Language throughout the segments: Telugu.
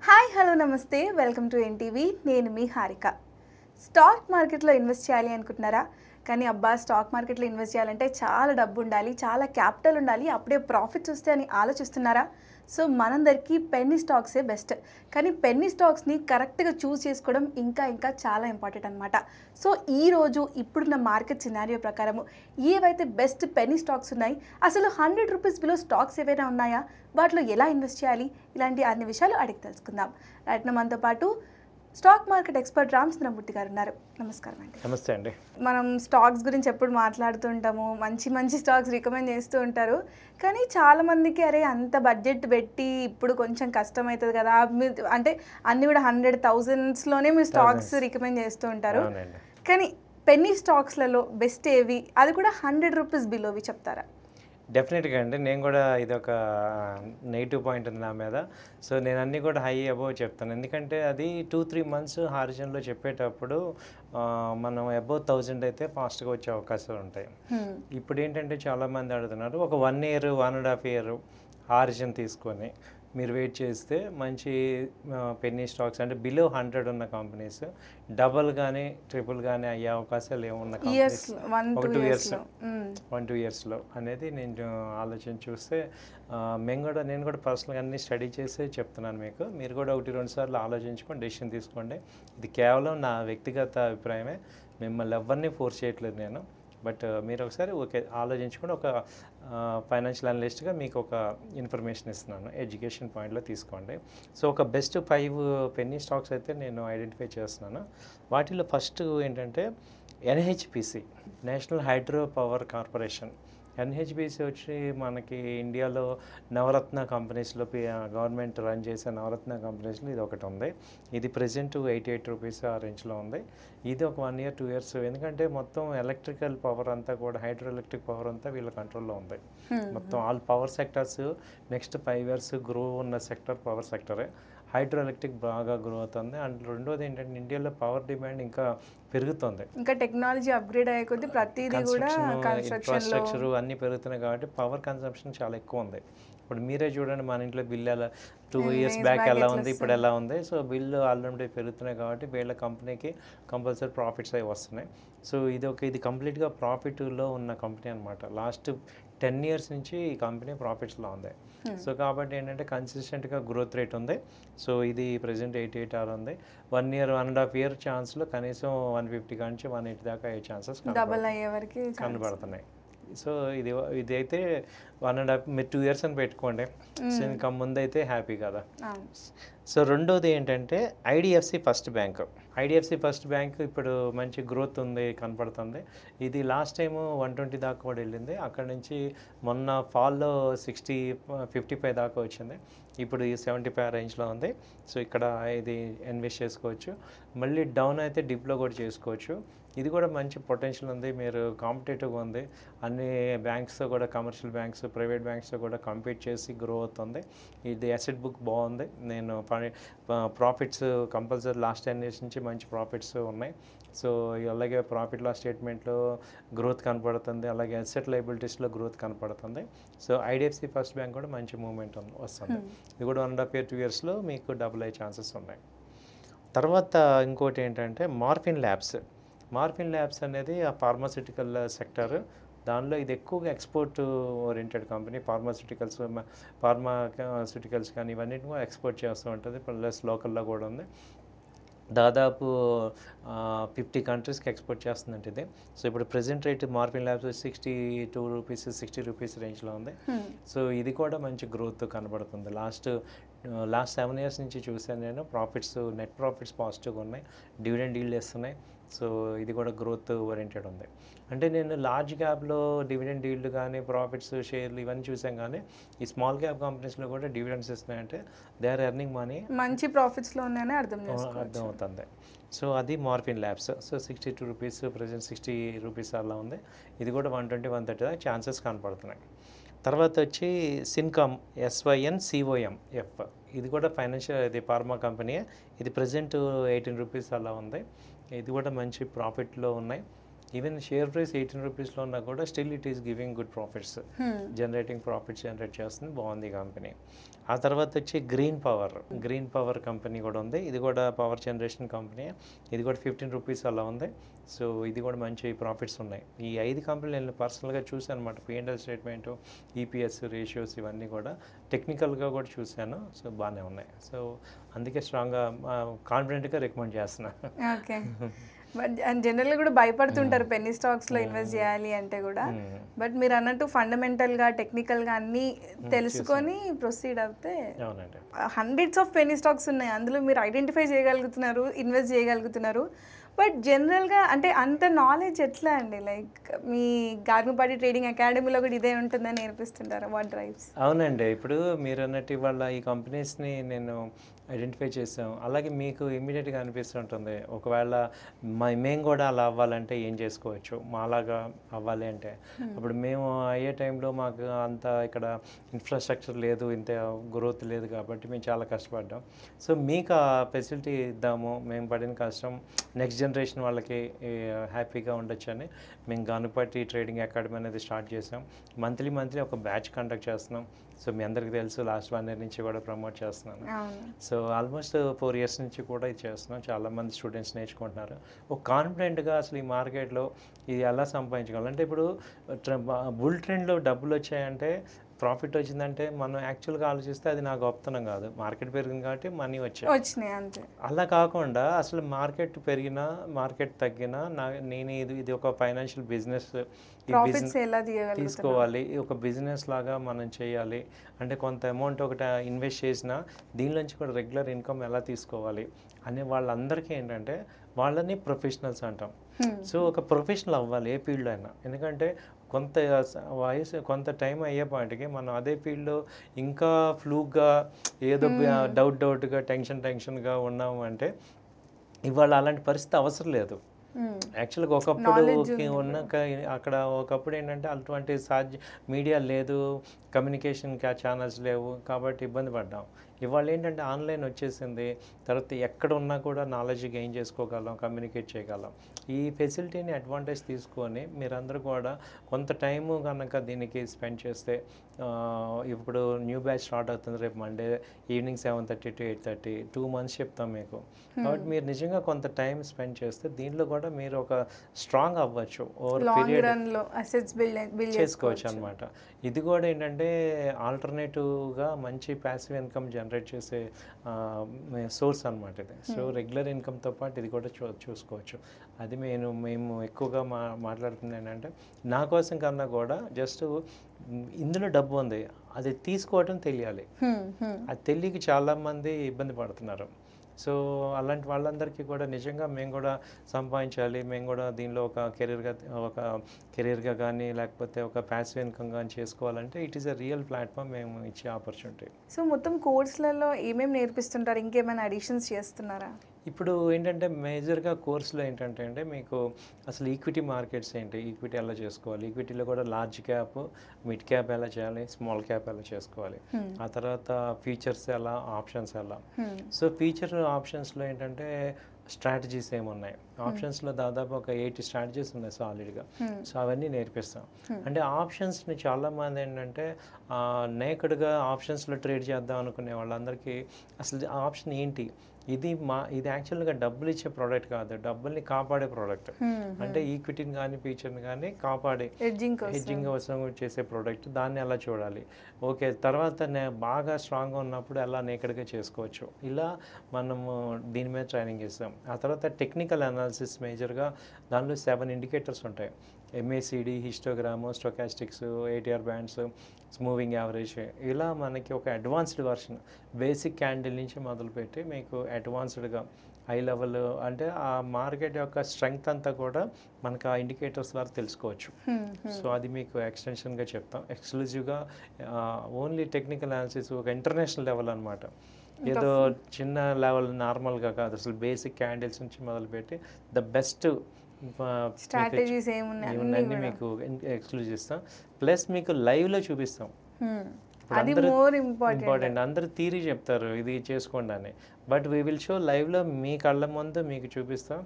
హాయ్ హలో నమస్తే వెల్కమ్ టు ఎన్టీవీ నేను మీ హారిక. స్టాక్ మార్కెట్లో ఇన్వెస్ట్ చేయాలి అనుకుంటున్నారా? కానీ అబ్బా స్టాక్ మార్కెట్లో ఇన్వెస్ట్ చేయాలంటే చాలా డబ్బు ఉండాలి, చాలా క్యాపిటల్ ఉండాలి, అప్పుడే ప్రాఫిట్స్ వస్తే అని ఆలోచిస్తున్నారా? సో మనందరికీ పెన్నీ స్టాక్సే బెస్ట్. కానీ పెన్నీ స్టాక్స్ని కరెక్ట్గా చూస్ చేసుకోవడం ఇంకా చాలా ఇంపార్టెంట్ అనమాట. సో ఈరోజు ఇప్పుడున్న మార్కెట్ సినారియో ప్రకారము ఏవైతే బెస్ట్ పెన్నీ స్టాక్స్ ఉన్నాయి, అసలు 100 రూపీస్ బిలో స్టాక్స్ ఏవైనా ఉన్నాయా, వాటిలో ఎలా ఇన్వెస్ట్ చేయాలి, ఇలాంటి అన్ని విషయాలు అడిగి తెలుసుకుందాం. రైట్ నా మనతో పాటు స్టాక్ మార్కెట్ ఎక్స్పర్ట్ రామచంద్రమూర్తి గారు ఉన్నారు. నమస్కారం అండి. నమస్తే అండి. మనం స్టాక్స్ గురించి ఎప్పుడు మాట్లాడుతూ ఉంటాము, మంచి స్టాక్స్ రికమెండ్ చేస్తూ ఉంటారు. కానీ చాలామందికి అరే అంత బడ్జెట్ పెట్టి ఇప్పుడు కొంచెం కష్టమవుతుంది కదా, అంటే అన్నీ కూడా 100,000s మీరు స్టాక్స్ రికమెండ్ చేస్తూ ఉంటారు. కానీ పెన్నీ స్టాక్స్లలో బెస్ట్ ఏవి, అది కూడా 100 రూపీస్ బిలోవి చెప్తారా? డెఫినెట్గా అండి. నేను కూడా ఇది ఒక నెగిటివ్ పాయింట్ ఉంది నా మీద. సో నేను అన్నీ కూడా హై అబోవ్ చెప్తాను. ఎందుకంటే అది 2-3 మంత్స్ హారిజన్లో చెప్పేటప్పుడు మనం అబోవ్ 1000 అయితే ఫాస్ట్గా వచ్చే అవకాశాలు ఉంటాయి. ఇప్పుడు ఏంటంటే చాలామంది అడుగుతున్నారు, ఒక 1 ఇయర్ 1.5 ఇయర్ హారిజన్ తీసుకొని మీరు వెయిట్ చేస్తే మంచి పెన్నీ స్టాక్స్ అంటే బిలో 100 ఉన్న కంపెనీస్ డబల్ కానీ ట్రిపుల్ కానీ అయ్యే అవకాశాలు ఏమున్న కంపెనీస్ 1-2 ఇయర్స్లో అనేది నేను ఆలోచన చూస్తే నేను కూడా పర్సనల్గా అన్ని స్టడీ చేసి చెప్తున్నాను మీకు. మీరు కూడా 1-2 సార్లు ఆలోచించుకొని డెసిషన్ తీసుకోండి. ఇది కేవలం నా వ్యక్తిగత అభిప్రాయమే, మిమ్మల్ని ఎవరిని ఫోర్స్ చేయట్లేదు నేను. బట్ మీరు ఒకసారి ఆలోచించుకొని ఒక ఫైనాన్షియల్ అనలిస్ట్గా మీకు ఒక ఇన్ఫర్మేషన్ ఇస్తున్నాను, ఎడ్యుకేషన్ పాయింట్లో తీసుకోండి. సో ఒక బెస్ట్ 5 పెన్నీ స్టాక్స్ అయితే నేను ఐడెంటిఫై చేస్తున్నాను. వాటిలో ఫస్ట్ ఏంటంటే NHPC, national hydro power corporation. NHPC వచ్చి మనకి ఇండియాలో నవరత్న కంపెనీస్లో గవర్నమెంట్ రన్ చేసే నవరత్న కంపెనీస్లో ఇది ఒకటి ఉంది. ఇది ప్రెజెంట్ 88 రూపీస్ ఆ రేంజ్లో ఉంది. ఇది ఒక 1 ఇయర్ 2 ఇయర్స్, ఎందుకంటే మొత్తం ఎలక్ట్రికల్ పవర్ అంతా కూడా హైడ్రో ఎలక్ట్రిక్ పవర్ అంతా వీళ్ళ కంట్రోల్లో ఉంది. మొత్తం all power sectors next 5 years grow ఉన్న సెక్టర్ పవర్ సెక్టరే. హైడ్రో ఎలక్ట్రిక్ బాగా గ్రో అవుతుంది. అండ్ రెండోది ఏంటంటే ఇండియాలో పవర్ డిమాండ్ ఇంకా పెరుగుతుంది. ఇంకా టెక్నాలజీ అప్గ్రేడ్ అయ్యే కొద్దీ ప్రతిదీ కూడా ఇన్ఫ్రాస్ట్రక్చర్ అన్నీ పెరుగుతున్నాయి కాబట్టి పవర్ కన్సంప్షన్ చాలా ఎక్కువ ఉంది. ఇప్పుడు మీరే చూడండి, మన ఇంట్లో బిల్ ఎలా 2 ఇయర్స్ బ్యాక్ ఎలా ఉంది, ఇప్పుడు ఎలా ఉంది. సో బిల్లు ఆల్రెడీ పెరుగుతున్నాయి కాబట్టి వీళ్ళ కంపెనీకి కంపల్సరీ ప్రాఫిట్స్ అవి వస్తున్నాయి. సో ఇది కంప్లీట్గా ప్రాఫిట్లో ఉన్న కంపెనీ అనమాట. లాస్ట్ 10 ఇయర్స్ నుంచి ఈ కంపెనీ ప్రాఫిట్స్లో ఉంది. సో కాబట్టి ఏంటంటే కన్సిస్టెంట్గా గ్రోత్ రేట్ ఉంది. సో ఇది ప్రజెంట్ 88 ఉంది. 1 ఇయర్ 1.5 ఇయర్ ఛాన్స్లో కనీసం 150 నుంచి 180 దాకా అయ్యే ఛాన్సెస్ కనబడుతున్నాయి. సో ఇదైతే 1.5 మీరు 2 ఇయర్స్ అని పెట్టుకోండి. సో ఇంకా ముందు అయితే హ్యాపీ కదా. సో రెండోది ఏంటంటే IDFC first bank. IDFC first bank ఇప్పుడు మంచి గ్రోత్ ఉంది కనపడుతుంది. ఇది లాస్ట్ టైము 120 దాకా కూడా వెళ్ళింది. అక్కడ నుంచి మొన్న ఫాల్లో 55 దాకా వచ్చింది. ఇప్పుడు ఈ 75 రేంజ్లో ఉంది. సో ఇక్కడ ఇది ఇన్వెస్ట్ చేసుకోవచ్చు. మళ్ళీ డౌన్ అయితే డిప్లో కూడా చేసుకోవచ్చు. ఇది కూడా మంచి పొటెన్షియల్ ఉంది. మీరు కాంపిటేటివ్గా ఉంది. అన్ని బ్యాంక్స్తో కూడా, కమర్షియల్ బ్యాంక్స్, ప్రైవేట్ బ్యాంక్స్తో కూడా కంపీట్ చేసి గ్రో అవుతుంది. ఇది అసెట్ బుక్ బాగుంది. నేను ప్రాఫిట్స్ కంపల్సరీ లాస్ట్ 10 ఇయర్స్ నుంచి మంచి ప్రాఫిట్స్ ఉన్నాయి. సో అలాగే ప్రాఫిట్ లాస్ స్టేట్మెంట్లో గ్రోత్ కనపడుతుంది, అలాగే అసెట్ లయబిలిటీస్లో గ్రోత్ కనపడుతుంది. సో ఐడిఎఫ్సి ఫస్ట్ బ్యాంక్ కూడా మంచి మూవ్మెంట్ వస్తుంది. ఇది కూడా 1.5 ఇయర్ 2 ఇయర్స్లో మీకు డబుల్ అయ్యే ఛాన్సెస్ ఉన్నాయి. తర్వాత ఇంకోటి ఏంటంటే మార్ఫిన్ ల్యాబ్స్ అనేది ఆ ఫార్మాసిటికల్ సెక్టర్. దానిలో ఇది ఎక్కువగా ఎక్స్పోర్ట్ ఓరియంటెడ్ కంపెనీ. ఫార్మాసిటికల్స్ కానీ ఇవన్నీ కూడా ఎక్స్పోర్ట్ చేస్తూ ఉంటుంది. ప్లస్ లోకల్లో కూడా ఉంది. దాదాపు 50 కంట్రీస్కి ఎక్స్పోర్ట్ చేస్తుందంటే ఇది. సో ఇప్పుడు present rate morphine labs 62 rupees 60 rupees రేంజ్లో ఉంది. సో ఇది కూడా మంచి గ్రోత్ కనబడుతుంది. లాస్ట్ 7 ఇయర్స్ నుంచి చూసాను నేను. నెట్ ప్రాఫిట్స్ పాజిటివ్గా ఉన్నాయి, డివిడెండ్ ఈల్డ్ ఇస్తున్నాయి. సో ఇది కూడా గ్రోత్ ఓరియంటెడ్ ఉంది. అంటే నేను లార్జ్ క్యాప్లో డివిడెండ్ ఈల్డ్ కానీ ప్రాఫిట్స్ షేర్లు ఇవన్నీ చూసాం, కానీ ఈ స్మాల్ క్యాప్ కంపెనీస్లో కూడా డివిడెండ్స్ ఇస్తున్నాయంటే దే ఆర్ ఎర్నింగ్ మనీ, మంచి ప్రాఫిట్స్లో ఉన్నాయని అర్థం అవుతుంది. సో అది Morepen labs. So 62 rupees present 60 rupees అలా ఉంది. ఇది కూడా 120-130 దాకా ఛాన్సెస్ కనపడుతున్నాయి. తర్వాత వచ్చి సిన్కామ్, SYNCOMF. ఇది కూడా ఇది ఫార్మా కంపెనీ. ఇది ప్రజెంట్ 18 రూపీస్ అలా ఉంది. ఇది కూడా మంచి ప్రాఫిట్లో ఉన్నాయి. ఈవెన్ షేర్ ప్రైస్ 18 రూపీస్లో ఉన్నా కూడా still it is giving good profits, profits generate చేస్తుంది, బాగుంది కంపెనీ. ఆ తర్వాత వచ్చి గ్రీన్ పవర్ కంపెనీ కూడా ఉంది. ఇది కూడా పవర్ జనరేషన్ కంపెనీ, ఇది కూడా 15 రూపీస్ అలా ఉంది. సో ఇది కూడా మంచి ప్రాఫిట్స్ ఉన్నాయి. ఈ 5 కంపెనీలు నేను పర్సనల్గా చూశాను అనమాట. P&L స్టేట్మెంట్, ఈపీఎస్ రేషియోస్ ఇవన్నీ కూడా టెక్నికల్గా కూడా చూశాను. సో బాగానే ఉన్నాయి. సో అందుకే స్ట్రాంగ్గా కాన్ఫిడెంట్గా రికమెండ్ చేస్తున్నాను. ఓకే. బట్ జనరల్గా కూడా భయపడుతుంటారు పెన్నీ స్టాక్స్లో ఇన్వెస్ట్ చేయాలి అంటే కూడా. బట్ మీరు అన్నట్టు ఫండమెంటల్గా టెక్నికల్గా అన్నీ తెలుసుకొని ప్రొసీడ్ అవుతే అవునండి. హండ్రెడ్స్ ఆఫ్ పెన్నీ స్టాక్స్ ఉన్నాయి, అందులో మీరు ఐడెంటిఫై చేయగలుగుతున్నారు, ఇన్వెస్ట్ చేయగలుగుతున్నారు. బట్ జనరల్గా అంటే అంత నాలెడ్జ్ ఎట్లా అండి? లైక్ మీ గార్గుపాటి ట్రేడింగ్ అకాడమీలో కూడా ఇదే ఉంటుందని నేర్పిస్తుంటారు. What drives? అవునండి. ఇప్పుడు మీరు అన్నట్టు ఇవాళ ఈ కంపెనీస్ని నేను ఐడెంటిఫై చేసాం. అలాగే మీకు ఇమ్మీడియట్గా అనిపిస్తుంటుంది, ఒకవేళ మేము కూడా అలా అవ్వాలంటే ఏం చేసుకోవచ్చు, మాలాగా అవ్వాలి అంటే. అప్పుడు మేము అయ్యే టైంలో మాకు అంత ఇక్కడ ఇన్ఫ్రాస్ట్రక్చర్ లేదు, ఇంత గ్రోత్ లేదు, కాబట్టి మేము చాలా కష్టపడ్డాం. సో మీకు ఆ ఫెసిలిటీ ఇద్దాము, మేము పడిన కష్టం నెక్స్ట్ జనరేషన్ వాళ్ళకి హ్యాపీగా ఉండొచ్చు అని మేము గానుపాటి ట్రేడింగ్ అకాడమీ అనేది స్టార్ట్ చేసాం. మంత్లీ ఒక బ్యాచ్ కండక్ట్ చేస్తున్నాం. సో మీ అందరికీ తెలుసు, లాస్ట్ 1 year నుంచి కూడా ప్రమోట్ చేస్తున్నాను. సో ఆల్మోస్ట్ 4 years నుంచి కూడా ఇది చేస్తున్నాం. చాలామంది స్టూడెంట్స్ నేర్చుకుంటున్నారు. ఒక కాన్ఫిడెంట్గా అసలు ఈ మార్కెట్లో ఇది ఎలా సంపాదించగలం అంటే, ఇప్పుడు బుల్ ట్రెండ్లో డబ్బులు వచ్చాయంటే, ప్రాఫిట్ వచ్చిందంటే మనం యాక్చువల్గా ఆలోచిస్తే అది నా గొప్పతనం కాదు. మార్కెట్ పెరిగింది కాబట్టి మనీ వచ్చినాయి అంతే. అలా కాకుండా అసలు మార్కెట్ పెరిగినా మార్కెట్ తగ్గినా నేను ఇది ఒక ఫైనాన్షియల్ బిజినెస్, ఈ బిజినెస్ తీసుకోవాలి, ఒక బిజినెస్ లాగా మనం చేయాలి అంటే కొంత అమౌంట్ ఒకటి ఇన్వెస్ట్ చేసినా దీనిలోంచి కూడా రెగ్యులర్ ఇన్కమ్ ఎలా తీసుకోవాలి అనే వాళ్ళందరికీ ఏంటంటే వాళ్ళని ప్రొఫెషనల్స్ అంటాం. సో ఒక ప్రొఫెషనల్ అవ్వాలి ఏ ఫీల్డ్లో అయినా. ఎందుకంటే కొంత టైం అయ్యే పాటికి మనం అదే ఫీల్డ్లో ఇంకా ఫ్లూగా ఏదో డౌట్గా టెన్షన్గా ఉన్నాము అంటే ఇవాళ అలాంటి పరిస్థితి అవసరం లేదు. యాక్చువల్గా ఒకప్పుడు ఏంటంటే అటువంటి మీడియా లేదు, కమ్యూనికేషన్ ఛానల్స్ లేవు, కాబట్టి ఇబ్బంది పడ్డాం. ఇవాళ ఏంటంటే ఆన్లైన్ వచ్చేసింది, తర్వాత ఎక్కడ ఉన్నా కూడా నాలెడ్జ్ గెయిన్ చేసుకోగలం, కమ్యూనికేట్ చేయగలం. ఈ ఫెసిలిటీని అడ్వాంటేజ్ తీసుకొని మీరందరూ కూడా కొంత టైము కనుక దీనికి స్పెండ్ చేస్తే, ఇప్పుడు న్యూ బ్యాచ్ స్టార్ట్ అవుతుంది రేపు మండే ఈవినింగ్ 7:30 to 8:30, 2 months చెప్తాం మీకు. కాబట్టి మీరు నిజంగా కొంత టైం స్పెండ్ చేస్తే దీంట్లో కూడా మీరు ఒక స్ట్రాంగ్ అవ్వచ్చు, ఓవర్ పీరియడ్ చేసుకోవచ్చు అనమాట. ఇది కూడా ఏంటంటే ఆల్టర్నేటివ్గా మంచి ప్యాసివ్ ఇన్కమ్ జనరేట్ చేసే సోర్స్ అనమాట ఇది. సో రెగ్యులర్ ఇన్కమ్తో పాటు ఇది కూడా చూసుకోవచ్చు. అది మేము ఎక్కువగా మాట్లాడుతుంది ఏంటంటే, నా కోసం కన్నా కూడా జస్ట్ ఇందులో డబ్బు ఉంది, అది తీసుకోవటం తెలియాలి. అది తెలియక చాలామంది ఇబ్బంది పడుతున్నారు. సో అలాంటి వాళ్ళందరికీ కూడా నిజంగా మేము కూడా సంపాదించాలి, మేము కూడా దీనిలో ఒక కెరీర్గా కానీ లేకపోతే ఒక ప్యాసివ్ ఇన్కమ్ కానీ చేసుకోవాలంటే it is a real platform మేము ఇచ్చే ఆపర్చునిటీ. సో మొత్తం కోర్సులలో ఏమేమి నేర్పిస్తుంటారు, ఇంకేమైనా అడిషన్స్ చేస్తున్నారా? ఇప్పుడు ఏంటంటే మేజర్గా కోర్సులో ఏంటంటే అంటే మీకు అసలు ఈక్విటీ మార్కెట్స్ ఏంటి, ఈక్విటీ ఎలా చేసుకోవాలి, ఈక్విటీలో కూడా లార్జ్ క్యాప్, మిడ్ క్యాప్ ఎలా చేయాలి, స్మాల్ క్యాప్ ఎలా చేసుకోవాలి, ఆ తర్వాత ఫీచర్స్ ఎలా, ఆప్షన్స్ ఎలా. సో ఫీచర్ ఆప్షన్స్లో ఏంటంటే స్ట్రాటజీస్ ఏమున్నాయి, ఆప్షన్స్లో దాదాపు ఒక 80 స్ట్రాటజీస్ ఉన్నాయి సాలిడ్గా. సో అవన్నీ నేర్పిస్తాం. అంటే ఆప్షన్స్ని చాలామంది ఏంటంటే నేకడ్గా ఆప్షన్స్లో ట్రేడ్ చేద్దాం అనుకునే వాళ్ళందరికీ అసలు ఆప్షన్ ఏంటి, ఇది యాక్చువల్గా డబ్బులు ఇచ్చే ప్రోడక్ట్ కాదు, డబ్బుల్ని కాపాడే ప్రోడక్ట్. అంటే ఈక్విటీని కానీ ఫీచర్ని కానీ కాపాడే హెడ్జింగ్ కోసం చేసే ప్రోడక్ట్. దాన్ని ఎలా చూడాలి, ఓకే తర్వాత బాగా స్ట్రాంగ్గా ఉన్నప్పుడు ఎలా నేకడ్గా చేసుకోవచ్చు, ఇలా మనము దీని మీద ట్రైనింగ్ ఇస్తాం. ఆ తర్వాత టెక్నికల్ అనాలిసిస్ మేజర్గా దానిలో 7 ఇండికేటర్స్ ఉంటాయి. MACD, histogram, stochastics, ATR bands, moving average, ఇలా మనకి ఒక అడ్వాన్స్డ్ వర్షన్ బేసిక్ క్యాండిల్ నుంచి మొదలుపెట్టి మీకు అడ్వాన్స్డ్గా హై లెవెల్ అంటే ఆ మార్కెట్ యొక్క స్ట్రెంగ్త్ అంతా కూడా మనకు ఆ ఇండికేటర్స్ ద్వారా తెలుసుకోవచ్చు. సో అది మీకు ఎక్స్టెన్షన్గా చెప్తాం. ఎక్స్క్లూజివ్గా ఓన్లీ టెక్నికల్ అనాలిసిస్ ఒక ఇంటర్నేషనల్ లెవెల్ అనమాట. ఏదో చిన్న లెవెల్ నార్మల్గా కాదు, అసలు బేసిక్ క్యాండిల్స్ నుంచి మొదలుపెట్టి ద బెస్ట్ స్ట్రాటజీస్ ఏమున్నాయి మీకు ఎక్స్క్లూజివ్ ఇస్తాం. ప్లస్ మీకు లైవ్లో చూపిస్తాం. ఇప్పుడు అది అందరూ మోర్ ఇంపార్టెంట్. ఇంపార్టెంట్, అందరూ థియరీ చెప్తారు ఇది చేసుకోండి అని, బట్ వీ విల్ షో లైవ్లో మీ కళ్ళ ముందు మీకు చూపిస్తాం,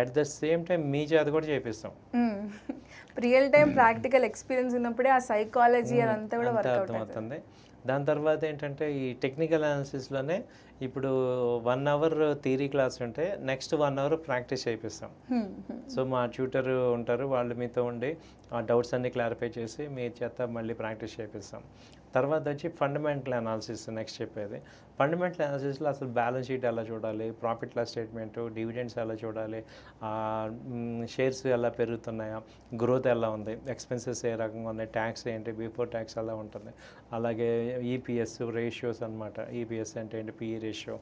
అట్ ద సేమ్ టైం మీ చేత కూడా చేపిస్తాం. రియల్ టైం ప్రాక్టికల్ ఎక్స్పీరియన్స్ ఉన్నప్పుడే ఆ సైకాలజీ అదంతా కూడా అంతా వర్కౌట్ అర్థమవుతుంది. దాని తర్వాత ఏంటంటే ఈ టెక్నికల్ అనాలిసిస్లోనే ఇప్పుడు 1 అవర్ థియరీ క్లాస్ ఉంటే నెక్స్ట్ 1 అవర్ ప్రాక్టీస్ చేయిస్తాం. సో మా ట్యూటర్ ఉంటారు, వాళ్ళు మీతో ఉండి ఆ డౌట్స్ అన్ని క్లారిఫై చేసి మీ చేత మళ్ళీ ప్రాక్టీస్ చేయిస్తాం. తర్వాత వచ్చి ఫండమెంటల్ అనాలిసిస్ నెక్స్ట్ చెప్పేది. ఫండమెంటల్ అనాలిసిస్లో అసలు బ్యాలెన్స్ షీట్ ఎలా చూడాలి, ప్రాఫిట్ లాస్ స్టేట్మెంటు, డివిడెండ్స్ ఎలా చూడాలి, షేర్స్ ఎలా పెరుగుతున్నాయా, గ్రోత్ ఎలా ఉంది, ఎక్స్పెన్సెస్ ఏ రకంగా ఉన్నాయి, ట్యాక్స్ ఏంటి, బిఫోర్ ట్యాక్స్ ఎలా ఉంటుంది, అలాగే ఈపీఎస్ రేషియోస్ అనమాట. ఈపీఎస్ అంటే ఏంటి, పిఈ రేషియో,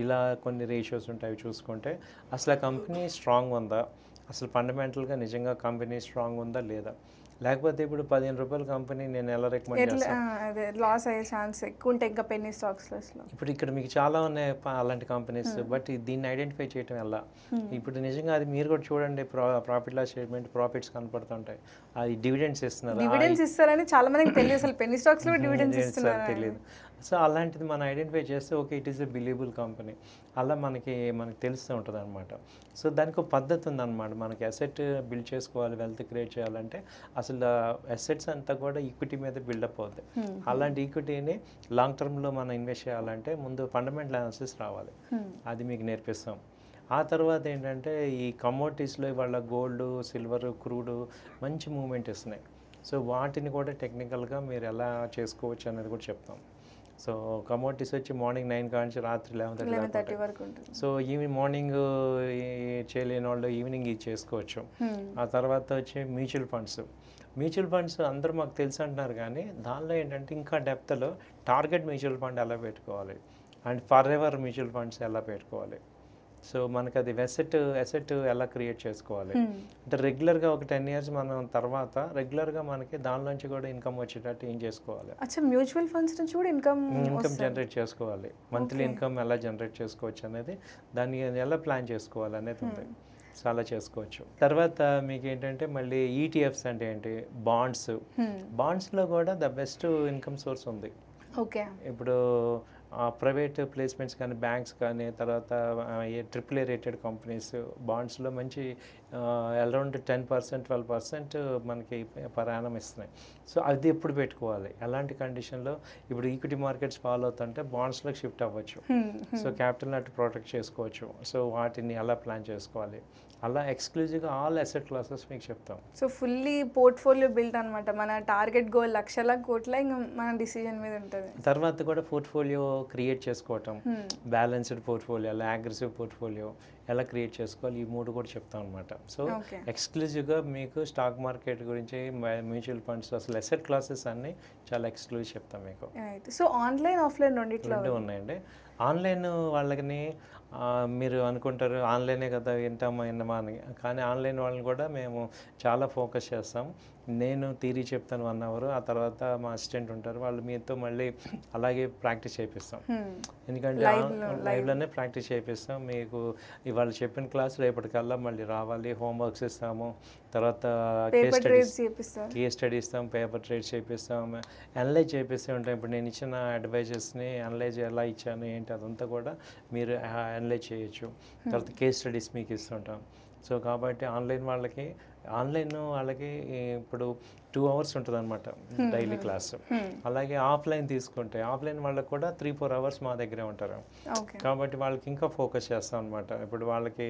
ఇలా కొన్ని రేషియోస్ ఉంటాయి. చూసుకుంటే అసలు ఆ కంపెనీ స్ట్రాంగ్ ఉందా, అసలు ఫండమెంటల్గా నిజంగా కంపెనీ స్ట్రాంగ్ ఉందా లేదా, లేకపోతే ఇప్పుడు 15 రూపాయల కంపెనీ నేను ఎలా రికమెండ్ చేస్తాను, అదే లాస్ అయ్యే ఛాన్స్ ఎక్కువ ఉంటాయి ఇంకా పెన్నీ స్టాక్స్లో. ఇప్పుడు ఇక్కడ మీకు చాలా ఉన్నాయి అలాంటి కంపెనీస్, బట్ దీన్ని ఐడెంటిఫై చేయటం ఎలా. ఇప్పుడు నిజంగా అది మీరు కూడా చూడండి, ప్రాఫిట్ లాస్ స్టేట్మెంట్, ప్రాఫిట్స్ కనపడుతుంటాయి, అది డివిడెండ్స్ ఇస్తున్నారు, డివిడెండ్స్ ఇస్తారని చాలా మందికి తెలియదు, అసలు పెన్నీ స్టాక్స్లో డివిడెండ్స్ ఇస్తున్నారు తెలియదు. సో అలాంటిది మనం ఐడెంటిఫై చేస్తే okay it is a believable company, అలా మనకి తెలుస్తూ ఉంటుంది అనమాట. సో దానికి ఒక పద్ధతి ఉందన్నమాట, మనకి అసెట్ బిల్డ్ చేసుకోవాలి, వెల్త్ క్రియేట్ చేయాలంటే అసలు అసెట్స్ అంతా కూడా ఈక్విటీ మీద బిల్డప్ అవుతాయి. అలాంటి ఈక్విటీని లాంగ్ టర్మ్లో మనం ఇన్వెస్ట్ చేయాలంటే ముందు ఫండమెంటల్ అనాలిసిస్ రావాలి, అది మీకు నేర్పిస్తాం. ఆ తర్వాత ఏంటంటే ఈ కమోడిటీస్లో ఇవాళ గోల్డ్, సిల్వర్, క్రూడ్ మంచి మూవ్మెంట్ ఇస్తున్నాయి. సో వాటిని కూడా టెక్నికల్గా మీరు ఎలా చేసుకోవచ్చు అనేది కూడా చెప్తాం. సో కమోడిటీస్ వచ్చి మార్నింగ్ 9 కాంచి రాత్రి 11:30 వరకు ఉంటుంది. సో ఈవినింగ్ మార్నింగ్ చేయలేని వాళ్ళు ఈవినింగ్ ఇది చేసుకోవచ్చు. ఆ తర్వాత వచ్చి మ్యూచువల్ ఫండ్స్ అందరూ మాకు తెలుసు అంటున్నారు, కానీ దానిలో ఏంటంటే ఇంకా డెప్త్లో టార్గెట్ మ్యూచువల్ ఫండ్ ఎలా పెట్టుకోవాలి and for ever mutual funds ఎలా పెట్టుకోవాలి, సో మనకి అది అసెట్ ఎలా క్రియేట్ చేసుకోవాలి అంటే రెగ్యులర్గా ఒక 10 years మనం తర్వాత రెగ్యులర్గా మనకి దానిలోంచి కూడా ఇన్కమ్ వచ్చేటట్టు ఏం చేసుకోవాలి. అచ్చా, మ్యూచువల్ ఫండ్స్ నుంచి కూడా ఇన్కమ్ జనరేట్ చేసుకోవాలి, మంత్లీ ఇన్కమ్ ఎలా జనరేట్ చేసుకోవచ్చు అనేది, దాన్ని ఎలా ప్లాన్ చేసుకోవాలి అనేది ఉంది. సో అలా చేసుకోవచ్చు. తర్వాత మీకు ఏంటంటే మళ్ళీ ఈటీఎఫ్స్ అంటే ఏంటి, బాండ్స్లో కూడా ద బెస్ట్ ఇన్కమ్ సోర్స్ ఉంది. ఓకే, ఇప్పుడు ప్రైవేట్ ప్లేస్మెంట్స్ కానీ, బ్యాంక్స్ కానీ, తర్వాత AAA రేటెడ్ కంపెనీస్ బాండ్స్లో మంచి అరౌండ్ 10%, 12% మనకి పర్ యానం ఇస్తున్నాయి. సో అది ఎప్పుడు పెట్టుకోవాలి, ఎలాంటి కండిషన్లో, ఇప్పుడు ఈక్విటీ మార్కెట్స్ ఫాలో అవుతుంటే బాండ్స్లోకి షిఫ్ట్ అవ్వచ్చు. సో క్యాపిటల్ని అటు ప్రొటెక్ట్ చేసుకోవచ్చు. సో వాటిని ఎలా ప్లాన్ చేసుకోవాలి, అలా ఎక్స్క్లూజివ్గా ఆల్ అసెట్ క్లాసెస్ మీకు చెప్తాం. సో ఫుల్లీ పోర్ట్ఫోలియో బిల్డ్ అనమాట, మన టార్గెట్ గోల్ లక్షల కోట్ల, ఇంకా మన డిసిజన్ మీద ఉంటుంది. తర్వాత కూడా పోర్ట్ఫోలియో క్రియేట్ చేసుకోవటం, బ్యాలెన్స్డ్ పోర్ట్ఫోలియో, అలా అగ్రెసివ్ పోర్ట్ఫోలియో ఎలా క్రియేట్ చేసుకోవాలి, ఈ 3 కూడా చెప్తాం అనమాట. సో ఎక్స్క్లూజివ్గా మీకు స్టాక్ మార్కెట్ గురించి, మ్యూచువల్ ఫండ్స్, అసలు అసెట్ క్లాసెస్ అన్నీ చాలా ఎక్స్క్లూజివ్ చెప్తాం మీకు. సో ఆన్లైన్ ఆఫ్లైన్ రెండు ఉన్నాయండి. ఆన్లైన్ వాళ్ళని మీరు అనుకుంటారు ఆన్లైనే కదా వింటామా అని, కానీ ఆన్లైన్ వాళ్ళని కూడా మేము చాలా ఫోకస్ చేస్తాం. నేను థియరీ చెప్తాను 1 hour, ఆ తర్వాత మా అసిస్టెంట్ ఉంటారు, వాళ్ళు మీతో మళ్ళీ అలాగే ప్రాక్టీస్ చేయిస్తాం. ఎందుకంటే లైవ్లోనే ప్రాక్టీస్ చేయిస్తాం. మీకు ఇవాళ చెప్పిన క్లాస్ రేపటికల్లా మళ్ళీ రావాలి, హోంవర్క్స్ ఇస్తాము, తర్వాత కేస్ స్టడీ ఇస్తాం, పేపర్ ట్రేడ్స్ చేపిస్తాం, అనలైజ్ చేపిస్తూ ఉంటాం. ఇప్పుడు నేను ఇచ్చిన అడ్వైజెస్ని అనలైజ్ ఎలా ఇచ్చాను ఏంటి అదంతా కూడా మీరు అనలైజ్ చేయొచ్చు. తర్వాత కేస్ స్టడీస్ మీకు ఇస్తుంటాం. సో కాబట్టి ఆన్లైన్ వాళ్ళకి ఇప్పుడు 2 hours ఉంటుంది అనమాట డైలీ క్లాస్. అలాగే ఆఫ్లైన్ తీసుకుంటే ఆఫ్లైన్ వాళ్ళకి కూడా 3-4 hours మా దగ్గరే ఉంటారు. కాబట్టి వాళ్ళకి ఇంకా ఫోకస్ చేస్తాం అనమాట. ఇప్పుడు వాళ్ళకి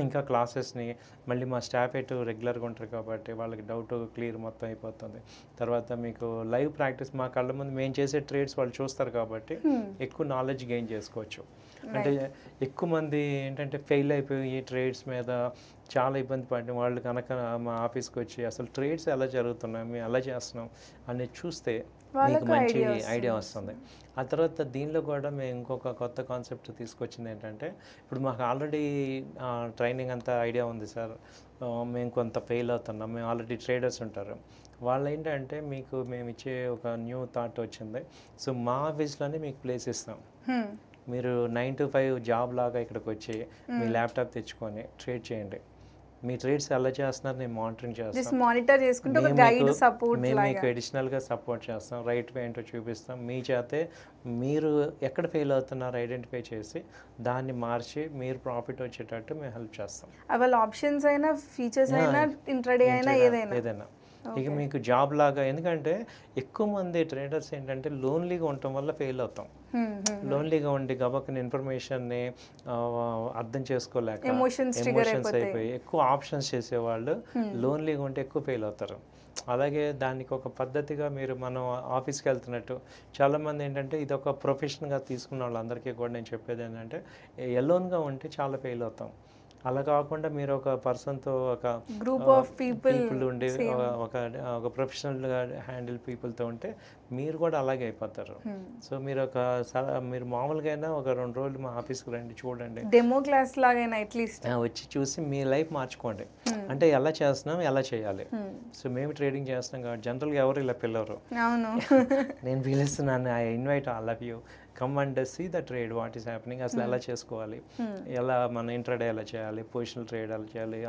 ఇంకా క్లాసెస్ని మళ్ళీ మా స్టాఫ్ ఎటు రెగ్యులర్గా ఉంటారు కాబట్టి వాళ్ళకి డౌట్ క్లియర్ మొత్తం అయిపోతుంది. తర్వాత మీకు లైవ్ ప్రాక్టీస్ మా కళ్ళ ముందు మేము చేసే ట్రేడ్స్ వాళ్ళు చూస్తారు కాబట్టి ఎక్కువ నాలెడ్జ్ గెయిన్ చేసుకోవచ్చు. అంటే ఎక్కువ మంది ఏంటంటే ఫెయిల్ అయిపోయి ఈ ట్రేడ్స్ మీద చాలా ఇబ్బంది పడిన వాళ్ళు కనుక మా ఆఫీస్కి వచ్చి అసలు ట్రేడ్స్ ఎలా జరుగుతున్నాయి, మేము ఎలా చేస్తున్నాం అనేది చూస్తే మీకు మంచి ఐడియా వస్తుంది. ఆ తర్వాత దీనిలో కూడా మేము ఇంకొక కొత్త కాన్సెప్ట్ తీసుకొచ్చింది ఏంటంటే, ఇప్పుడు మాకు ఆల్రెడీ ట్రైనింగ్ అంతా ఐడియా ఉంది సార్, మేము కొంత ఫెయిల్ అవుతున్నాం, మేము ఆల్రెడీ ట్రేడర్స్ ఉంటారు, వాళ్ళు ఏంటంటే మీకు మేము ఇచ్చే ఒక న్యూ థాట్ వచ్చింది. సో మా ఆఫీస్లోనే మీకు ప్లేస్ ఇస్తాం, మీరు 9 to 5 జాబ్ లాగా ఇక్కడికి వచ్చి మీ ల్యాప్టాప్ తెచ్చుకొని ట్రేడ్ చేయండి. మీ ట్రేడ్స్ ఎలా చేస్తున్నారు నేను మానిటరింగ్ చేస్తాం. జస్ట్ మానిటర్ చేసుకుంటే ఒక గైడ్ సపోర్ట్ మేము లాగా. మీకు అడిషనల్గా సపోర్ట్ చేస్తాం, రైట్ వే ఏంటో చూపిస్తాం. మీ చేతే మీరు ఎక్కడ ఫెయిల్ అవుతున్నారో ఐడెంటిఫై చేసి దాన్ని మార్చి మీరు ప్రాఫిట్ వచ్చేటట్టు మేము హెల్ప్ చేస్తాం. వాళ్ళ ఆప్షన్స్ అయినా ఫీచర్స్ అయినా ఇంట్రాడే అయినా ఏదైనా. ఇక మీకు జాబ్ లాగా, ఎందుకంటే ఎక్కువ మంది ట్రేడర్స్ ఏంటంటే లోన్లీగా ఉండటం వల్ల ఫెయిల్ అవుతాం. లోన్లీగా ఉండి గబక్కన ఇన్ఫర్మేషన్ని అర్థం చేసుకోలేక ఎమోషన్స్ అయిపోయి ఎక్కువ ఆప్షన్స్ చేసేవాళ్ళు లోన్లీగా ఉంటే ఎక్కువ ఫెయిల్ అవుతారు. అలాగే దానికి ఒక పద్ధతిగా మనం ఆఫీస్కి వెళ్తున్నట్టు చాలామంది ఏంటంటే ఇది ఒక ప్రొఫెషన్గా తీసుకున్న వాళ్ళందరికీ కూడా నేను చెప్పేది ఏంటంటే ఎలోన్గా ఉంటే చాలా ఫెయిల్ అవుతాం. అలా కాకుండా మీరు ఒక పర్సన్తో ఒక గ్రూప్ ఆఫ్ పీపుల్ ఉండి ఒక ప్రొఫెషనల్గా హ్యాండిల్ పీపుల్తో ఉంటే మీరు కూడా అలాగే అయిపోతారు. సో మీరు మామూలుగా అయినా ఒక 2 రోజులు మా ఆఫీస్కి రండి, చూడండి, డెమో క్లాస్ లాగా అట్లీస్ట్ వచ్చి చూసి మీ లైఫ్ మార్చుకోండి. అంటే ఎలా చేస్తున్నాం, ఎలా చేయాలి. సో మేము ట్రేడింగ్ చేస్తున్నాం కాబట్టి జనరల్గా ఎవరు ఇలా పిల్లరు. అవును, నేను పిలుస్తున్నాను, I invite all of you, come and see the trade, what is happening, అసలు ఎలా చేసుకోవాలి, ఎలా మన ఇంట్రాడే ఎలా చేయాలి, పొజిషనల్ ట్రేడ్ ఎలా చేయాలి,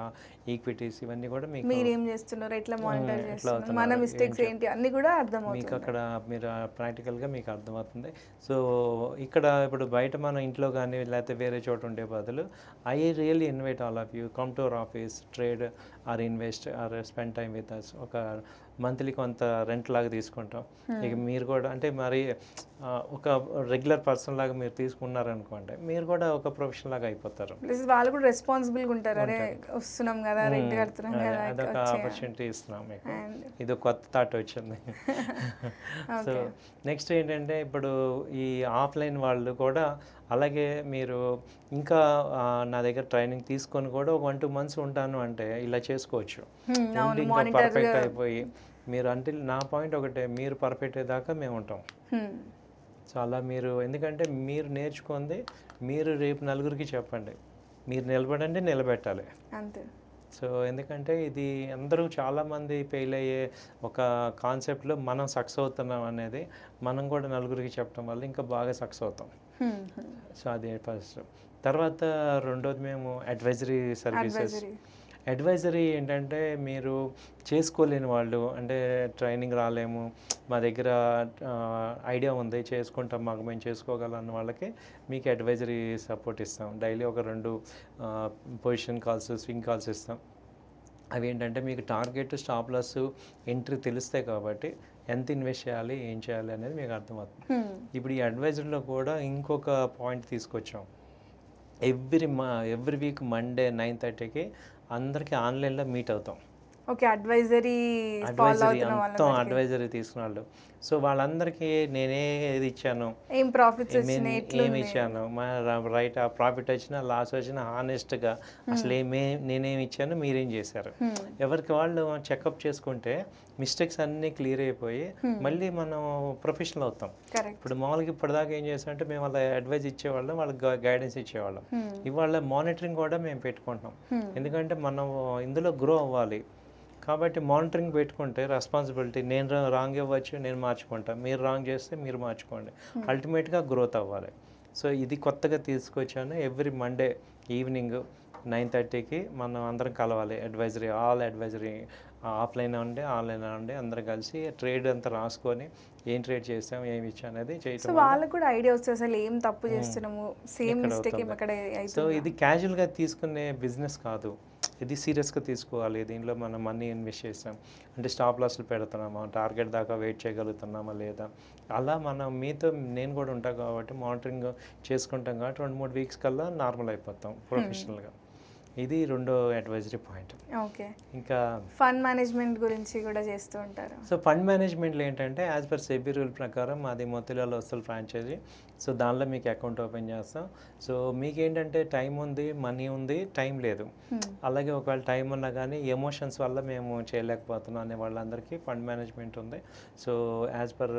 ఈక్విటీస్ ఇవన్నీ కూడా మీకు మీరు ఏం చేస్తున్నారు, ఎట్లా మానిటర్ చేస్తున్నారు, మన మిస్టేక్స్ ఏంటి అన్ని కూడా అర్థమవుతుంది మీకు. అక్కడ మీరు ప్రాక్టికల్గా మీకు అర్థమవుతుంది. సో ఇక్కడ ఇప్పుడు బయట మన ఇంట్లో కానీ లేకపోతే వేరే చోట ఉండే బదులు I really invite all of you, come to our office, trade or invest or spend time with us. ఒక మంత్లీ కొంత రెంట్ లాగా తీసుకుంటాం. ఇక మీరు కూడా అంటే మరి ఒక రెగ్యులర్ పర్సన్ లాగా మీరు తీసుకున్నారనుకోండి, మీరు కూడా ఒక ప్రొఫెషన్ లాగా అయిపోతారు. వాళ్ళు కూడా రెస్పాన్సిబుల్గా ఉంటారు. అరే వస్తున్నాం కదా, రెంట్ కడుతున్నాం కదా, అదొక ఆపర్చునిటీ ఇస్తున్నాం మీకు. ఇది కొత్త థాట్ వచ్చింది. సో నెక్స్ట్ ఏంటంటే ఇప్పుడు ఈ ఆఫ్లైన్ వాళ్ళు కూడా అలాగే మీరు ఇంకా నా దగ్గర ట్రైనింగ్ తీసుకొని కూడా ఒక 1-2 months ఉంటాను అంటే ఇలా చేసుకోవచ్చు. ఇంకా పర్ఫెక్ట్ అయిపోయి మీరు అంటే నా పాయింట్ ఒకటే, మీరు పర్ఫెక్ట్ అయ్యేదాకా మేము ఉంటాం. సో అలా మీరు, ఎందుకంటే మీరు నేర్చుకుంది మీరు రేపు నలుగురికి చెప్పండి, మీరు నిలబడండి, నిలబెట్టాలి అంతే. సో ఎందుకంటే ఇది అందరూ చాలామంది ఫెయిల్ అయ్యే ఒక కాన్సెప్ట్లో మనం సక్సెస్ అవుతున్నాం అనేది మనం కూడా నలుగురికి చెప్పడం వల్ల ఇంకా బాగా సక్సెస్ అవుతాం. సో అది ఫస్ట్. తర్వాత రెండోది మేము అడ్వైజరీ సర్వీసెస్. అడ్వైజరీ ఏంటంటే మీరు చేసుకోలేని వాళ్ళు, అంటే ట్రైనింగ్ రాలేము, మా దగ్గర ఐడియా ఉంది చేసుకుంటాం, మాకు మేము చేసుకోగలన్న వాళ్ళకి మీకు అడ్వైజరీ సపోర్ట్ ఇస్తాం. డైలీ ఒక 2 పొజిషన్ కాల్స్, స్వింగ్ కాల్స్ ఇస్తాం. అవి ఏంటంటే మీకు టార్గెట్, స్టాప్ లాస్, ఎంట్రీ తెలుస్తాయి కాబట్టి ఎంత ఇన్వెస్ట్ చేయాలి, ఏం చేయాలి అనేది మీకు అర్థమవుతుంది. ఇప్పుడు ఈ అడ్వైజరీలో కూడా ఇంకొక పాయింట్ తీసుకొచ్చాం. ఎవ్రీ వీక్ మండే 9:30కి అందరికీ ఆన్లైన్లో మీట్ అవుతాం. ఓకే, అడ్వైజరీ మొత్తం అడ్వైజరీ తీసుకున్న వాళ్ళు. సో వాళ్ళందరికీ నేనే ఏది ఇచ్చాను, ఏమి ఇచ్చాను, రైట్ ఆ ప్రాఫిట్ వచ్చినా లాస్ వచ్చినా హానెస్ట్గా అసలు నేనేమి ఇచ్చాను, మీరేం చేశారు, ఎవరికి వాళ్ళు చెకప్ చేసుకుంటే మిస్టేక్స్ అన్నీ క్లియర్ అయిపోయి మళ్ళీ మనం ప్రొఫెషనల్ అవుతాం. ఇప్పుడు మామూలుగా ఇప్పటిదాకా ఏం చేస్తామంటే మేము వాళ్ళ అడ్వైజ్ ఇచ్చేవాళ్ళం, వాళ్ళకి గైడెన్స్ ఇచ్చేవాళ్ళం. ఇవాళ మానిటరింగ్ కూడా మేము పెట్టుకుంటాం, ఎందుకంటే మనం ఇందులో గ్రో అవ్వాలి కాబట్టి మానిటరింగ్ పెట్టుకుంటే రెస్పాన్సిబిలిటీ, నేను రాంగ్ ఇవ్వచ్చు, నేను మార్చుకుంటాను, మీరు రాంగ్ చేస్తే మీరు మార్చుకోండి, అల్టిమేట్గా గ్రోత్ అవ్వాలి. సో ఇది కొత్తగా తీసుకొచ్చాను. ఎవ్రీ మండే ఈవినింగ్ 9:30కి మనం అందరం కలవాలి. ఆల్ అడ్వైజరీ ఆఫ్లైన్ ఉండి ఆన్లైన్ ఉండి అందరం కలిసి ట్రేడ్ అంతా రాసుకొని ఏం ట్రేడ్ చేసాం, ఏమి ఇచ్చాం అనేది చేయటం. వాళ్ళకు కూడా ఐడియా వస్తుంది అసలు ఏం తప్పు చేస్తున్నాము, సేమ్ మిస్టేక్ ఇక్కడ. సో ఇది క్యాజువల్గా తీసుకునే బిజినెస్ కాదు, ఇది సీరియస్గా తీసుకోవాలి. దీనిలో మనం మనీ ఇన్వెస్ట్ చేసాం అంటే స్టాప్ లాస్లు పెడుతున్నామా, టార్గెట్ దాకా వెయిట్ చేయగలుగుతున్నామా లేదా, అలా మనం మీతో నేను కూడా ఉంటాం కాబట్టి మానిటరింగ్ చేసుకుంటాం కాబట్టి 2-3 వీక్స్ కల్లా నార్మల్ అయిపోతాం ప్రొఫెషనల్గా. ఇది రెండో అడ్వైజరీ పాయింట్. ఓకే, ఇంకా ఫండ్ మేనేజ్మెంట్ గురించి కూడా చేస్తూ ఉంటారు. సో ఫండ్ మేనేజ్మెంట్లో ఏంటంటే యాజ్ పర్ సెబీ రూల్ ప్రకారం మాది మోతీలాల్ ఓస్వాల్ ఫ్రాంచైజీ. సో దానిలో మీకు అకౌంట్ ఓపెన్ చేస్తాం. సో మీకు ఏంటంటే టైం ఉంది, మనీ ఉంది, టైం లేదు. అలాగే ఒకవేళ టైం ఉన్నా కానీ ఎమోషన్స్ వల్ల మేము చేయలేకపోతున్నాం అనే వాళ్ళందరికీ ఫండ్ మేనేజ్మెంట్ ఉంది. So as per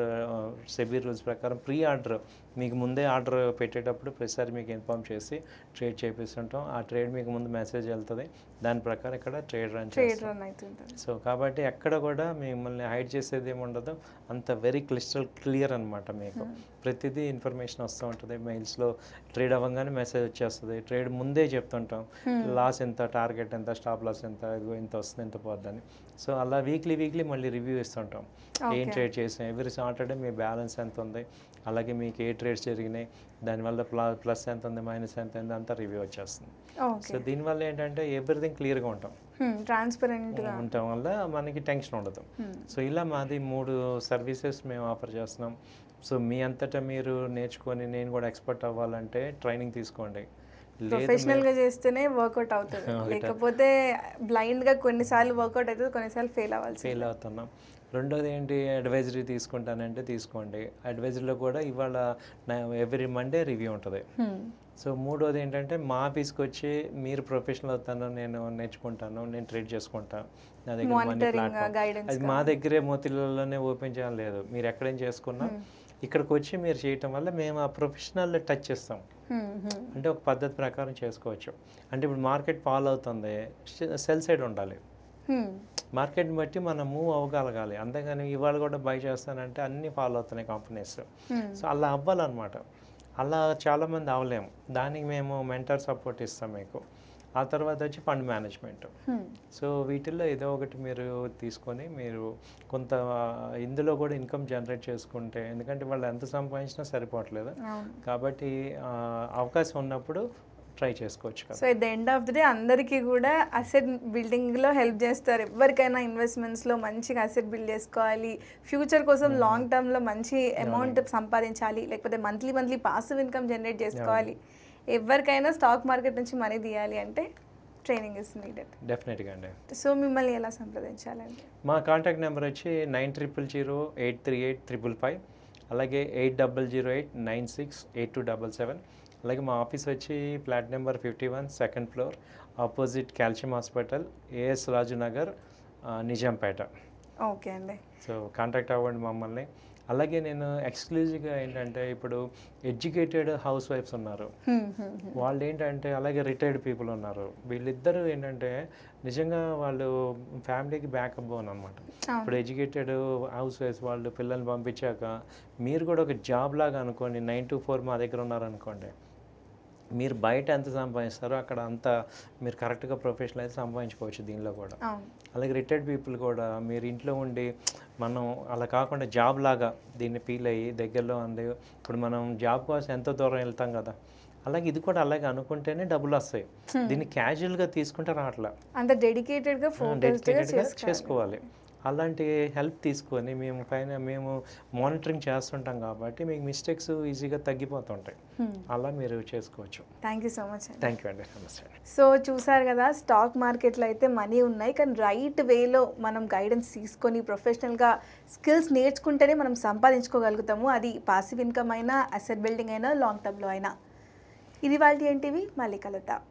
SEBI rules ప్రకారం ప్రీ ఆర్డర్, మీకు ముందే ఆర్డర్ పెట్టేటప్పుడు ప్రతిసారి మీకు ఇన్ఫార్మ్ చేసి ట్రేడ్ చేపిస్తుంటాం. ఆ ట్రేడ్ మీకు ముందు మెసేజ్ వెళ్తుంది, దాని ప్రకారం ఇక్కడ ట్రేడ్ రన్ అవుతుంది. సో కాబట్టి ఎక్కడ కూడా మిమ్మల్ని హైడ్ చేసేది ఏమి ఉండదు, అంత వెరీ క్లియర్ అనమాట మీకు. ప్రతిదీ ఇన్ఫర్మేషన్ వస్తూ ఉంటుంది మెయిల్స్లో. ట్రేడ్ అవ్వగానే మెసేజ్ వచ్చేస్తుంది. ట్రేడ్ ముందే చెప్తుంటాం, లాస్ ఎంత, టార్గెట్ ఎంత, స్టాప్ లాస్ ఎంత, ఇదిగో ఇంత వస్తుంది, ఎంత పోద్దని. సో అలా వీక్లీ మళ్ళీ రివ్యూ ఇస్తుంటాం. ఏం ట్రేడ్ చేసాం, ఎవ్రీ సాటర్డే మీ బ్యాలెన్స్ ఎంత ఉంది, అలాగే మీకు ఏ ట్రేడ్స్ జరిగినాయి, దానివల్ల ప్లస్ ఎంత ఉంది, మైనస్ ఎంత ఉంది, అంతా రివ్యూ వచ్చేస్తుంది. సో దీనివల్ల ఏంటంటే ఎవ్రీథింగ్ క్లియర్గా ఉంటాం, ట్రాన్స్పరెంట్గా ఉండటం వల్ల మనకి టెన్షన్ ఉండదు. సో ఇలా మాది 3 సర్వీసెస్ మేము ఆఫర్ చేస్తున్నాం. సో మీ అంతటా మీరు నేర్చుకొని నేను కూడా ఎక్స్పర్ట్ అవ్వాలంటే ట్రైనింగ్ తీసుకోండి. ప్రొఫెషనల్గా చేస్తేనే వర్కౌట్ అవుతుంది, లేకపోతే బ్లైండ్గా కొన్నిసార్లు వర్కౌట్ అవుతుంది, కొన్నిసార్లు ఫెయిల్ అవుతున్నాం. రెండోది ఏంటి, అడ్వైజరీ తీసుకుంటానంటే తీసుకోండి. అడ్వైజరీలో కూడా ఇవాళ ఎవ్రీ మండే రివ్యూ ఉంటుంది. సో మూడోది ఏంటంటే మా ఆఫీస్కి వచ్చి మీరు ప్రొఫెషనల్ అవుతాను, నేను నేర్చుకుంటాను, నేను ట్రేడ్ చేసుకుంటాను, నా దగ్గర మనీ ప్లాట్ఫామ్ అది మా దగ్గరే మోతిలలోనే ఓపెన్ చేయాలి లేదు, మీరు ఎక్కడేం చేసుకున్నా ఇక్కడికి వచ్చి మీరు చేయటం వల్ల మేము ఆ ప్రొఫెషనల్ టచ్ చేస్తాం. అంటే ఒక పద్ధతి ప్రకారం చేసుకోవచ్చు. అంటే ఇప్పుడు మార్కెట్ ఫాలో అవుతుంది, సెల్ సైడ్ ఉండాలి, మార్కెట్ని బట్టి మనం మూవ్ అవ్వగలగాలి. అంతేగాని ఇవాళ కూడా బై చేస్తానంటే అన్నీ ఫాలో అవుతున్నాయి కంపెనీస్. సో అలా అవ్వాలన్నమాట. అలా చాలామంది అవ్వలేము. దానికి మేము మెంటర్ సపోర్ట్ ఇస్తాం మీకు. ఆ తర్వాత వచ్చి ఫండ్ మేనేజ్మెంట్. సో వీటిల్లో ఏదో ఒకటి మీరు తీసుకొని మీరు కొంత ఇందులో కూడా ఇన్కమ్ జనరేట్ చేసుకుంటే, ఎందుకంటే వాళ్ళు ఎంత సంపాదించినా సరిపోవట్లేదు కాబట్టి అవకాశం ఉన్నప్పుడు ట్రై చేసుకోవచ్చు. So at the end of the day అందరికీ కూడా అసెట్ బిల్డింగ్లో హెల్ప్ చేస్తారు. ఎవరికైనా ఇన్వెస్ట్మెంట్స్లో మంచిగా అసెట్ బిల్డ్ చేసుకోవాలి, ఫ్యూచర్ కోసం లాంగ్ టర్మ్లో మంచి అమౌంట్ సంపాదించాలి, లేకపోతే మంత్లీ పాసివ్ ఇన్కమ్ జనరేట్ చేసుకోవాలి, ఎవరికైనా స్టాక్ మార్కెట్ నుంచి మనీ తీయాలి అంటే ట్రైనింగ్ ఇస్ నీడెడ్. డెఫినెట్గా అండి. సో మిమ్మల్ని ఎలా సంప్రదించాలండి? మా కాంటాక్ట్ నెంబర్ వచ్చి 9000838555, అలాగే 8008968277. అలాగే మా ఆఫీస్ వచ్చి flat number 51, second floor, opposite calcium hospital, AS Raju Nagar, Nizampet. Okay అండి. సో కాంటాక్ట్ అవ్వండి మమ్మల్ని. అలాగే నేను ఎక్స్క్లూజివ్గా ఏంటంటే ఇప్పుడు ఎడ్యుకేటెడ్ హౌస్ వైఫ్స్ ఉన్నారు, వాళ్ళు ఏంటంటే అలాగే రిటైర్డ్ పీపుల్ ఉన్నారు. వీళ్ళిద్దరూ ఏంటంటే నిజంగా వాళ్ళు ఫ్యామిలీకి బ్యాకప్ బోన్ అనమాట. ఇప్పుడు ఎడ్యుకేటెడ్ హౌస్ వైఫ్స్ వాళ్ళు పిల్లల్ని పంపించాక మీరు కూడా ఒక జాబ్ లాగా అనుకోండి, 9 to 4 మా దగ్గర ఉన్నారనుకోండి, మీరు బయట ఎంత సంపాదిస్తారో అక్కడ అంత మీరు కరెక్ట్గా ప్రొఫెషనల్ అయితే సంపాదించుకోవచ్చు దీనిలో కూడా. అలాగే రిటైర్డ్ పీపుల్ కూడా మీరు ఇంట్లో ఉండి మనం అలా కాకుండా జాబ్ లాగా దీన్ని ఫీల్ అయ్యి దగ్గరలో ఉంది, ఇప్పుడు మనం జాబ్ కోసం ఎంతో దూరం వెళ్తాం కదా, అలాగే ఇది కూడా అలాగే అనుకుంటేనే డబ్బులు వస్తాయి. దీన్ని క్యాజువల్గా తీసుకుంటే రావట్లా, అంత డెడికేటెడ్గా చేసుకోవాలి. అలాంటి హెల్ప్ తీసుకొని మేము మానిటరింగ్ చేస్తుంటాం కాబట్టి మీకు మిస్టేక్స్ ఈజీగా తగ్గిపోతుంటాయి. అలా మీరు చేసుకోవచ్చు. Thank you so much. Thank you అండి. నమస్తే. సో చూసారు కదా, స్టాక్ మార్కెట్లో అయితే మనీ ఉన్నాయి, కానీ రైట్ వేలో మనం గైడెన్స్ తీసుకొని ప్రొఫెషనల్గా స్కిల్స్ నేర్చుకుంటేనే మనం సంపాదించుకోగలుగుతాము. అది పాసివ్ ఇన్కమ్ అయినా, అసెట్ బిల్డింగ్ అయినా, లాంగ్ టర్మ్లో అయినా. ఇది వాళ్ళ ఎన్టీవీ. మళ్ళీ కలుద్దాం.